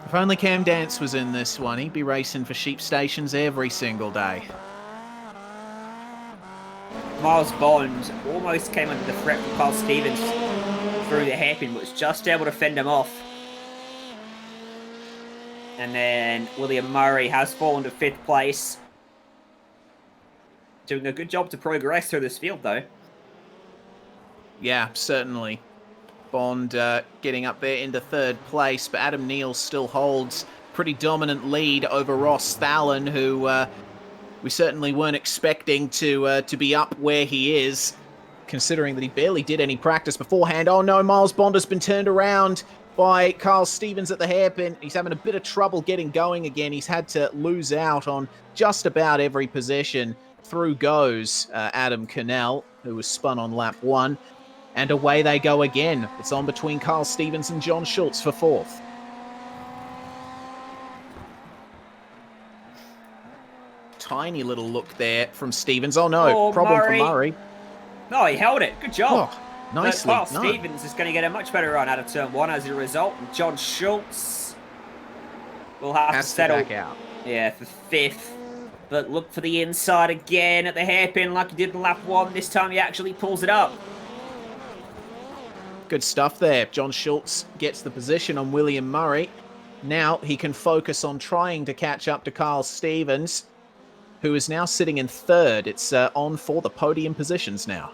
If only Cam Dance was in this one, he'd be racing for sheep stations every single day. Miles Bond almost came under the threat from Carl Stevens through the hairpin, but was just able to fend him off. And then William Murray has fallen to 5th place. Doing a good job to progress through this field, though. Yeah, certainly. Bond getting up there into 3rd place, but Adam Neal still holds pretty dominant lead over Ross Thalen, who we certainly weren't expecting to be up where he is, considering that he barely did any practice beforehand. Oh no, Miles Bond has been turned around by Carl Stevens at the hairpin. He's having a bit of trouble getting going again. He's had to lose out on just about every position. Through goes Adam Cannell, who was spun on lap 1. And away they go again. It's on between Carl Stevens and John Schultz for 4th. Tiny little look there from Stevens. Oh no, problem for Murray. No, he held it. Good job. Oh, nicely Carl done. Stevens is going to get a much better run out of turn 1 as a result. And John Schultz will have to settle back out. Yeah, for 5th. But look for the inside again at the hairpin like he did in lap 1. This time he actually pulls it up. Good stuff there. John Schultz gets the position on William Murray. Now he can focus on trying to catch up to Carl Stevens, who is now sitting in 3rd. It's on for the podium positions now.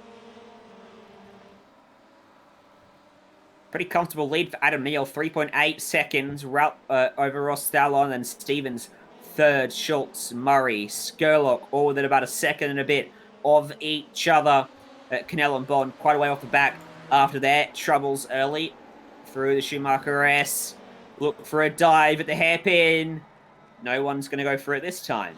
Pretty comfortable lead for Adam Neal, 3.8 seconds over Ross Thalen and Stevens 3rd, Schultz, Murray, Skurlock, all within about a second and a bit of each other. Cannell and Bond quite a way off the back after that. Troubles early through the Schumacher S. Look for a dive at the hairpin. No one's going to go for it this time.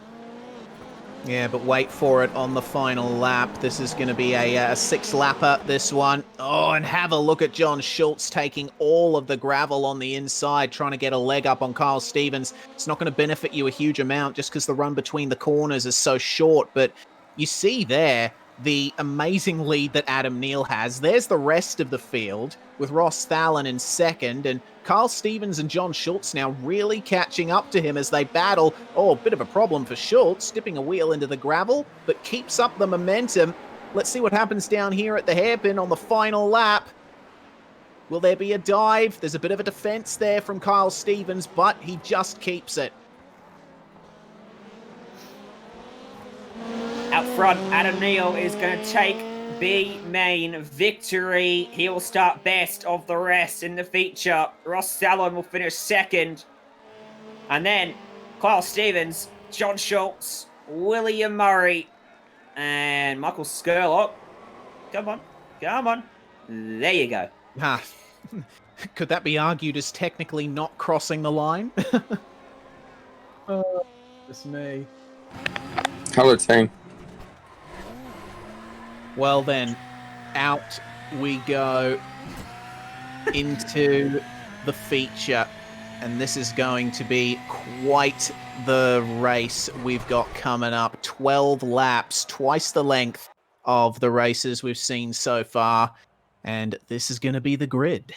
Yeah, but wait for it on the final lap. This is going to be a 6-lapper, this one. Oh, and have a look at John Schultz taking all of the gravel on the inside, trying to get a leg up on Carl Stevens. It's not going to benefit you a huge amount just because the run between the corners is so short, but you see there the amazing lead that Adam Neal has. There's the rest of the field with Ross Thalen in 2nd, and Carl Stevens and John Schultz now really catching up to him as they battle. Oh, a bit of a problem for Schultz, dipping a wheel into the gravel, but keeps up the momentum. Let's see what happens down here at the hairpin on the final lap. Will there be a dive? There's a bit of a defense there from Carl Stevens, but he just keeps it. Out front, Adam Neal is going to take B main victory. He will start best of the rest in the feature. Ross Thalen will finish 2nd. And then Carl Stevens, John Schultz, William Murray, and Michael Skurlock. Come on. Come on. There you go. Could that be argued as technically not crossing the line? Oh, it's me. Hello, team. Well then, out we go into the feature, and this is going to be quite the race we've got coming up. 12 laps, twice the length of the races we've seen so far, and this is going to be the grid.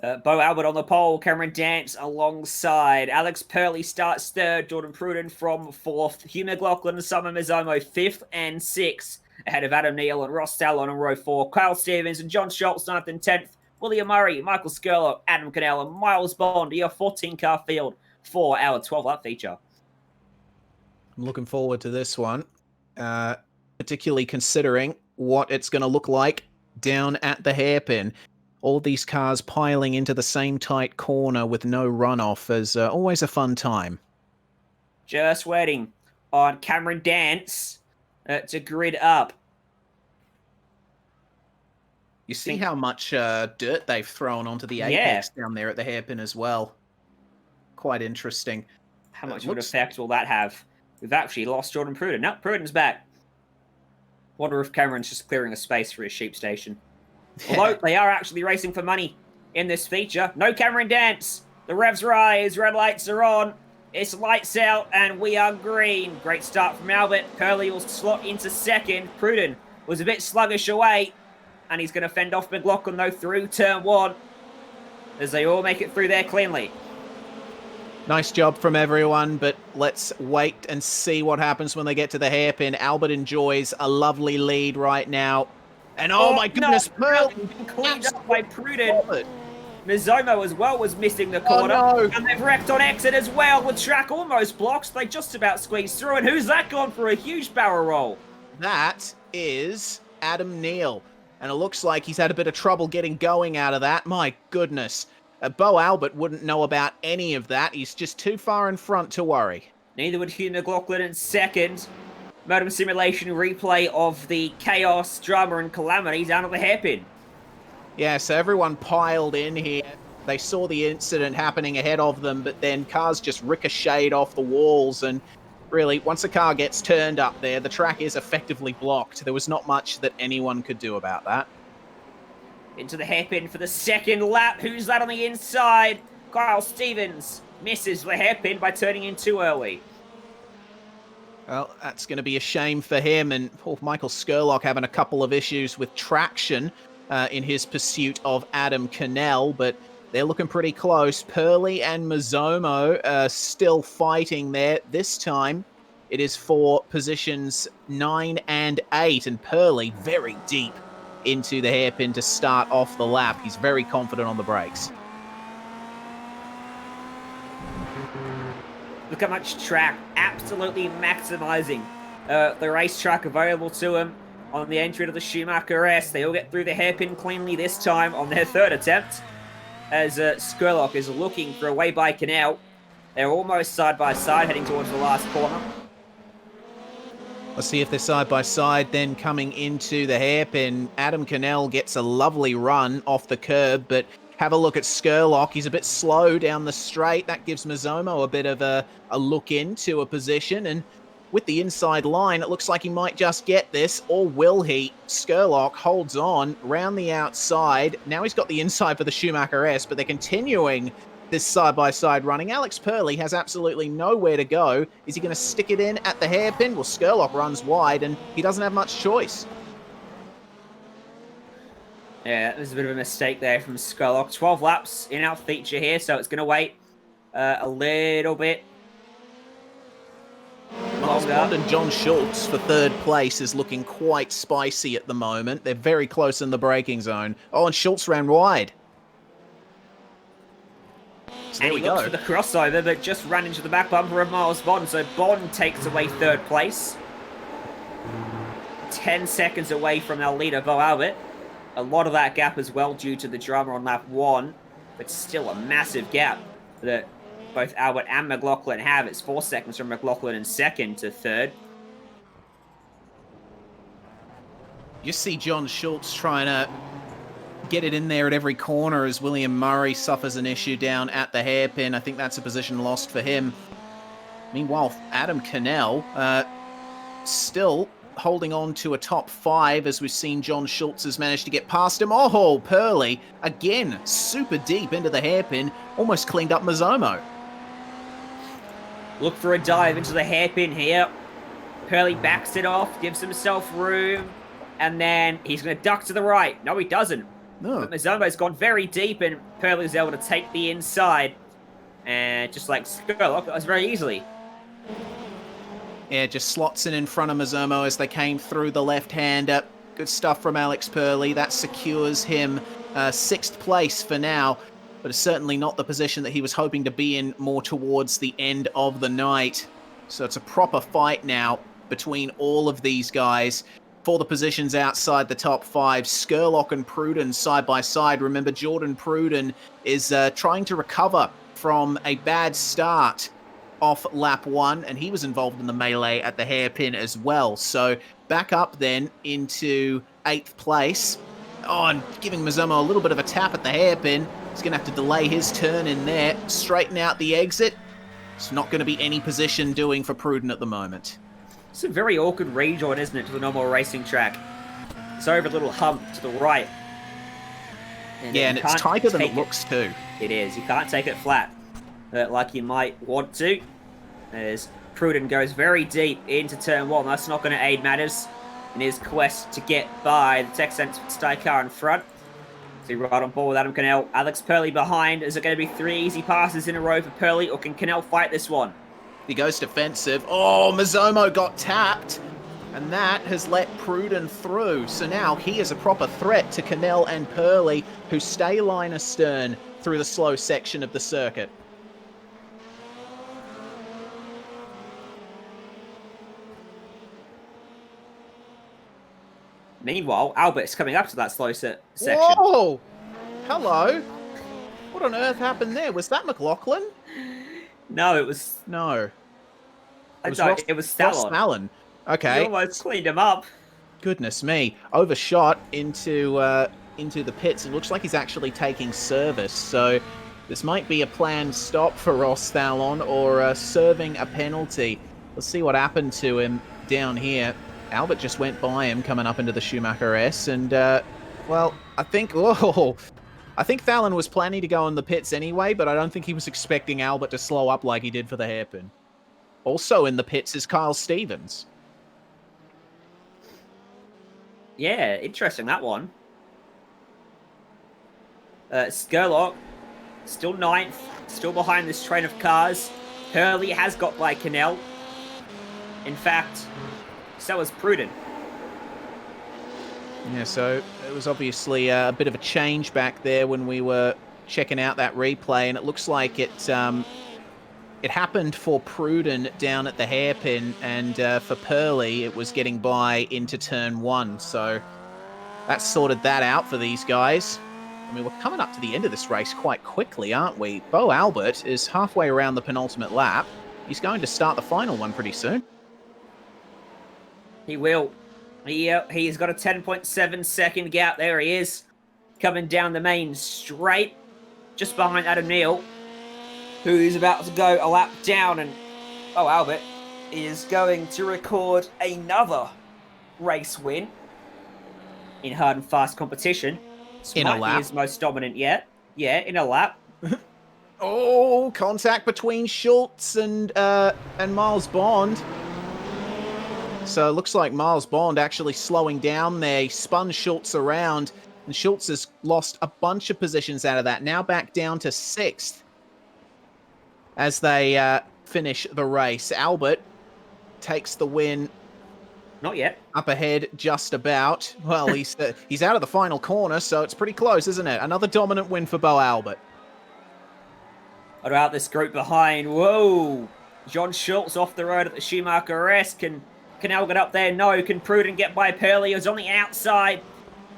Bo Albert on the pole, Cameron Dance alongside. Alex Purley starts 3rd, Jordan Pruden from 4th, Hugh McLaughlin and Summer Mizomo 5th and 6th, ahead of Adam Neal and Ross Thalen on row 4, Kyle Stevens and John Schultz 9th and 10th, William Murray, Michael Skurlock, Adam Cannell and Miles Bond, your 14-car field for our 12-lap feature. I'm looking forward to this one, particularly considering what it's going to look like down at the hairpin. All these cars piling into the same tight corner with no runoff is always a fun time. Just waiting on Cameron Dance to grid up. You see how much dirt they've thrown onto the apex down there at the hairpin as well. Quite interesting. How much of an effect will that have? We've actually lost Jordan Pruden. No, Pruden's back. Wonder if Cameron's just clearing a space for his sheep station. Although they are actually racing for money in this feature. No Cameron Dance. The revs rise. Red lights are on. It's lights out and we are green. Great start from Albert. Purley will slot into 2nd. Pruden was a bit sluggish away. And he's going to fend off McLaughlin though through turn 1. As they all make it through there cleanly. Nice job from everyone, but let's wait and see what happens when they get to the hairpin. Albert enjoys a lovely lead right now. And oh my goodness, no, cleaned up by Pruden. Mizomo as well was missing the corner. no. And they've wrecked on exit as well. The track almost blocks. They just about squeezed through. And who's that gone for a huge barrel roll? That is Adam Neal. And it looks like he's had a bit of trouble getting going out of that. My goodness. Bo Albert wouldn't know about any of that. He's just too far in front to worry. Neither would Hugh McLaughlin in second. Modem simulation replay of the chaos, drama, and calamity down at the hairpin. Yeah, so everyone piled in here. They saw the incident happening ahead of them, but then cars just ricocheted off the walls. And really, once a car gets turned up there, the track is effectively blocked. There was not much that anyone could do about that. Into the hairpin for the second lap. Who's that on the inside? Kyle Stevens misses the hairpin by turning in too early. Well, that's going to be a shame for him. And Michael Skurlock having a couple of issues with traction in his pursuit of Adam Cannell, but they're looking pretty close. Purley and Mizomo still fighting there. This time, it is for positions 9 and 8, and Purley very deep into the hairpin to start off the lap. He's very confident on the brakes. Look how much track, absolutely maximising the racetrack available to him on the entry to the Schumacher S. They all get through the hairpin cleanly this time on their third attempt, as Skurlock is looking for a way by Canal. They're almost side by side, heading towards the last corner. Let's see if they're side by side. Then coming into the hairpin, Adam Cannell gets a lovely run off the curb, but have a look at Skurlock. He's a bit slow down the straight. That gives Mizomo a bit of a look into a position. And with the inside line, it looks like he might just get this, or will he? Skurlock holds on round the outside. Now he's got the inside for the Schumacher S, but they're continuing this side-by-side running. Alex Purley has absolutely nowhere to go. Is he going to stick it in at the hairpin? Well, Skurlock runs wide, and he doesn't have much choice. Yeah, there's a bit of a mistake there from Skurlock. 12 laps in our feature here, so it's going to wait a little bit Miles Bond and John Schultz for third place is looking quite spicy at the moment. They're very close in the braking zone. Oh, and Schultz ran wide. So and he looks for the crossover, but just ran into the back bumper of Miles Bond, so Bond takes away third place. 10 seconds away from our leader, Bo Albert. A lot of that gap as well due to the drama on lap 1, but still a massive gap that both Albert and McLaughlin have. It's 4 seconds from McLaughlin in second to third. You see John Schultz trying to get it in there at every corner as William Murray suffers an issue down at the hairpin. I think that's a position lost for him. Meanwhile, Adam Cannell still holding on to a top 5 as we've seen John Schultz has managed to get past him. Oh, Purley, again, super deep into the hairpin, almost cleaned up Mizomo. Look for a dive into the hairpin here. Purley backs it off, gives himself room, and then he's going to duck to the right. No, he doesn't. No. But Mizomo's gone very deep, and Purley's able to take the inside. And just like Skurlock, that was very easily. Yeah, just slots in front of Mizomo as they came through the left-hander. Good stuff from Alex Purley. That secures him 6th place for now, but it's certainly not the position that he was hoping to be in more towards the end of the night. So it's a proper fight now between all of these guys for the positions outside the top 5. Skurlock and Pruden side by side. Remember, Jordan Pruden is trying to recover from a bad start off lap 1, and he was involved in the melee at the hairpin as well. So back up then into 8th place. Oh, and giving Mizomo a little bit of a tap at the hairpin. He's going to have to delay his turn in there, straighten out the exit. It's not going to be any position doing for Pruden at the moment. It's a very awkward rejoin, isn't it, to the normal racing track? It's over a little hump to the right. And it's tighter than it looks too. It is. You can't take it flat like you might want to. As Pruden goes very deep into turn 1. That's not going to aid matters in his quest to get by the Texans Stay car in front. So right on board with Adam Cannell. Alex Purley behind. Is it going to be 3 easy passes in a row for Purley, or can Cannell fight this one? He goes defensive. Oh, Mizomo got tapped. And that has let Pruden through. So now he is a proper threat to Cannell and Purley, who stay line astern through the slow section of the circuit. Meanwhile, Albert's coming up to that slow section. Whoa! Hello. What on earth happened there? Was that McLaughlin? No, it was... No. It was Ross Stallon. Stallon. Okay. He almost cleaned him up. Goodness me. Overshot into the pits. It looks like he's actually taking service. So this might be a planned stop for Ross Stallon or serving a penalty. Let's see what happened to him down here. Albert just went by him coming up into the Schumacher S. And, well, I think Fallon was planning to go in the pits anyway, but I don't think he was expecting Albert to slow up like he did for the hairpin. Also in the pits is Kyle Stevens. Yeah, interesting, that one. Skurlock, still 9th, still behind this train of cars. Hurley has got by Cannell. In fact, so has Pruden. Yeah, so it was obviously a bit of a change back there when we were checking out that replay, and it looks like it happened for Pruden down at the hairpin, and for Purley, it was getting by into turn 1. So that sorted that out for these guys. I mean, we're coming up to the end of this race quite quickly, aren't we? Bo Albert is halfway around the penultimate lap. He's going to start the final one pretty soon. He will. He's got a 10.7 second gap. There he is. Coming down the main straight. Just behind Adam Neal, who is about to go a lap down. And oh, Albert is going to record another race win in hard and fast competition. This in might a lap? be his most dominant yet. Yeah, in a lap. Oh, contact between Schultz and Miles Bond. So it looks like Miles Bond actually slowing down there. He spun Schultz around, and Schultz has lost a bunch of positions out of that. Now back down to 6th as they finish the race. Albert takes the win. Not yet. Up ahead, just about. Well, he's out of the final corner, so it's pretty close, isn't it? Another dominant win for Bo Albert. What about this group behind? Whoa! John Schultz off the road at the Schumacher S. Can Cannell get up there? No. Can Pruden get by Purley? Who's on the outside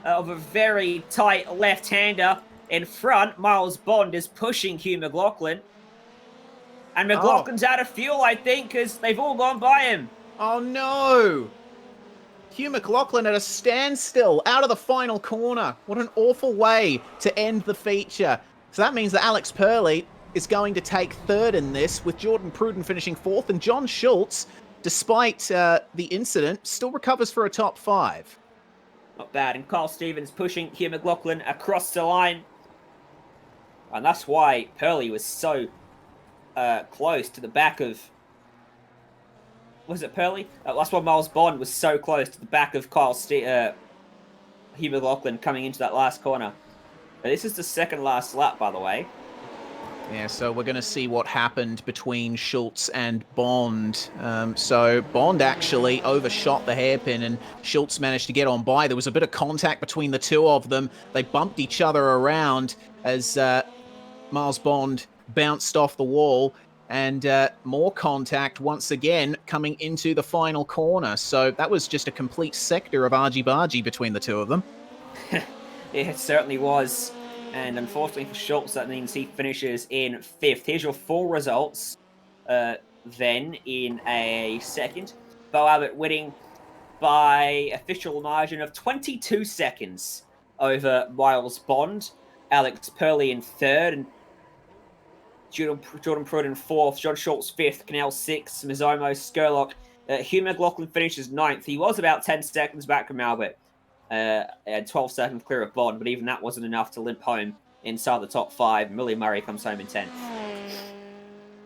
of a very tight left-hander. In front, Miles Bond is pushing Hugh McLaughlin. And McLaughlin's out of fuel, I think, because they've all gone by him. Oh, no! Hugh McLaughlin at a standstill, out of the final corner. What an awful way to end the feature. So that means that Alex Purley is going to take 3rd in this, with Jordan Pruden finishing 4th, and John Schultz, despite the incident, still recovers for a top 5. Not bad, and Kyle Stevens pushing Hugh McLaughlin across the line. And that's why Purley was so close to the back of... Was it Purley? That's why Miles Bond was so close to the back of Hugh McLaughlin coming into that last corner. But this is the second last lap, by the way. Yeah, so we're going to see what happened between Schultz and Bond. So Bond actually overshot the hairpin, and Schultz managed to get on by. There was a bit of contact between the two of them. They bumped each other around as Miles Bond bounced off the wall, and more contact once again coming into the final corner. So that was just a complete sector of argy-bargy between the two of them. It certainly was. And unfortunately for Schultz, that means he finishes in 5th. Here's your full results then in a second. Bo Albert winning by official margin of 22 seconds over Miles Bond. Alex Purley in 3rd, and Jordan Pruden 4th, John Schultz 5th, Cannell 6th, Mizomo, Skurlock. Hugh McLaughlin finishes 9th. He was about 10 seconds back from Albert. 12 seconds clear of Bond, but even that wasn't enough to limp home inside the top 5. Millie Murray comes home in 10th.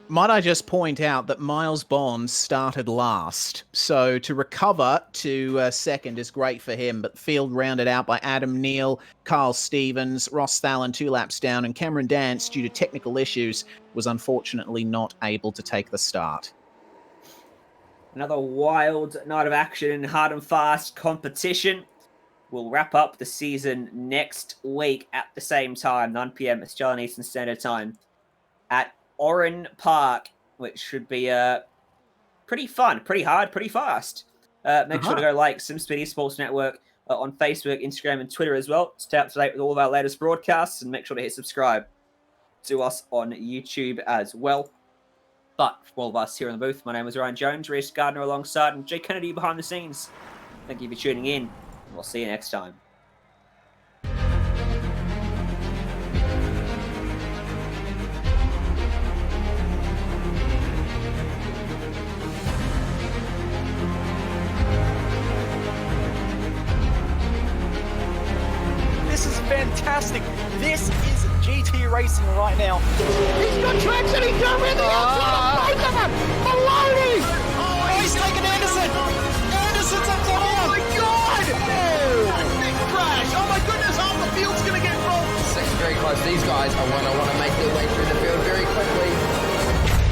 Might I just point out that Miles Bond started last, so to recover to 2nd is great for him, but the field rounded out by Adam Neal, Carl Stevens, Ross Thalen 2 laps down, and Cameron Dance, due to technical issues, was unfortunately not able to take the start. Another wild night of action in hard and fast competition. We'll wrap up the season next week at the same time, 9 p.m. Australian Eastern Standard Time at Oran Park, which should be pretty fun, pretty hard, pretty fast. Make sure to go like SimSpeedy Sports Network on Facebook, Instagram, and Twitter as well. Stay up to date with all of our latest broadcasts, and make sure to hit subscribe to us on YouTube as well. But for all of us here in the booth, my name is Ryan Jones, Reese Gardner alongside, and Jay Kennedy behind the scenes. Thank you for tuning in. We'll see you next time. This is fantastic. This is GT racing right now. He's got traction. He's going the outside of both of them. Maloney. Oh, he's taken Anderson. Anderson's up top. Oh my God! Big crash. Oh my goodness, half the field's gonna get rolled. Six very close. These guys are want to make their way through the field very quickly.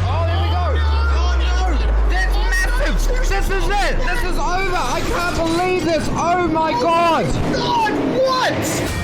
Oh, here we go. Oh no! That's massive. This is it. This is over. I can't believe this. Oh my God. God, what?